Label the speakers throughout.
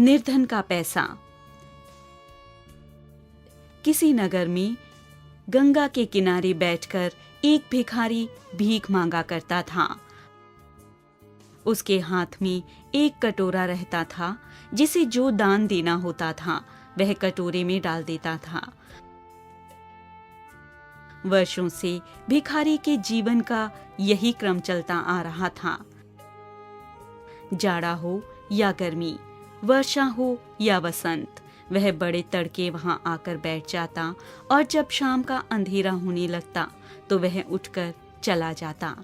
Speaker 1: निर्धन का पैसा। किसी नगर में गंगा के किनारे बैठकर एक भिखारी भीख मांगा करता था। उसके हाथ में एक कटोरा रहता था, जिसे जो दान देना होता था वह कटोरे में डाल देता था। वर्षों से भिखारी के जीवन का यही क्रम चलता आ रहा था। जाड़ा हो या गर्मी, वर्षा हो या वसंत, वह बड़े तड़के वहां आकर बैठ जाता और जब शाम का अंधेरा होने लगता तो वह उठकर चला जाता।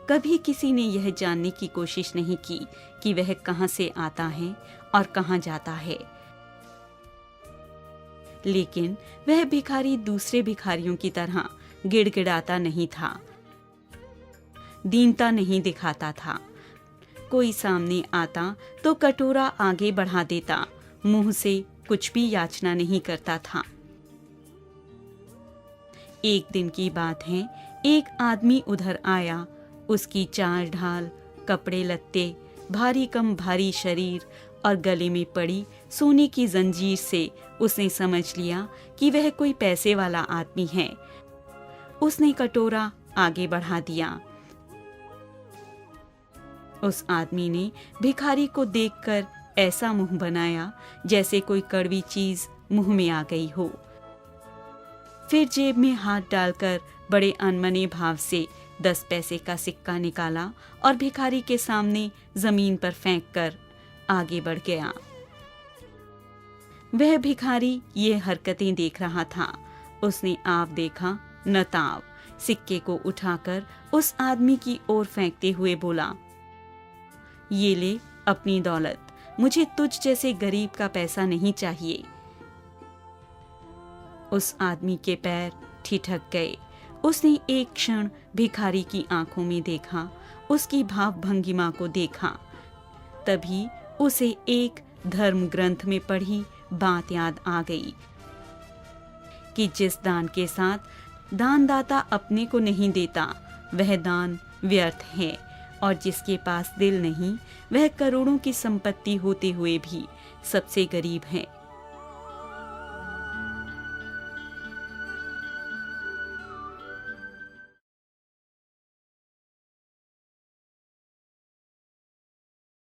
Speaker 1: कभी किसी ने यह जानने की कोशिश नहीं की कि वह कहां से आता है और कहां जाता है। लेकिन वह भिखारी दूसरे भिखारियों की तरह गिड़गिड़ाता नहीं था, दीनता नहीं दिखाता था। कोई सामने आता तो कटोरा आगे बढ़ा देता, मुंह से कुछ भी याचना नहीं करता था। एक दिन की बात है, एक आदमी उधर आया। उसकी चाल ढाल, कपड़े लत्ते, भारी कम भारी शरीर और गले में पड़ी सोने की जंजीर से उसने समझ लिया कि वह कोई पैसे वाला आदमी है। उसने कटोरा आगे बढ़ा दिया। उस आदमी ने भिखारी को देखकर ऐसा मुंह बनाया जैसे कोई कड़वी चीज मुंह में आ गई हो। फिर जेब में हाथ डालकर बड़े अनमने भाव से 10 पैसे का सिक्का निकाला और भिखारी के सामने जमीन पर फेंककर आगे बढ़ गया। वह भिखारी ये हरकतें देख रहा था। उसने आप देखा न ताव, सिक्के को उठाकर उस आदमी की ओर फेंकते हुए बोला, ये ले अपनी दौलत, मुझे तुझ जैसे गरीब का पैसा नहीं चाहिए। उस आदमी के पैर ठिठक गए। उसने एक क्षण भिखारी की आंखों में देखा, उसकी भाव भंगिमा को देखा। तभी उसे एक धर्म ग्रंथ में पढ़ी बात याद आ गई कि जिस दान के साथ दानदाता अपने को नहीं देता वह दान व्यर्थ है, और जिसके पास दिल नहीं वह करोड़ों की संपत्ति होते हुए भी सबसे गरीब है।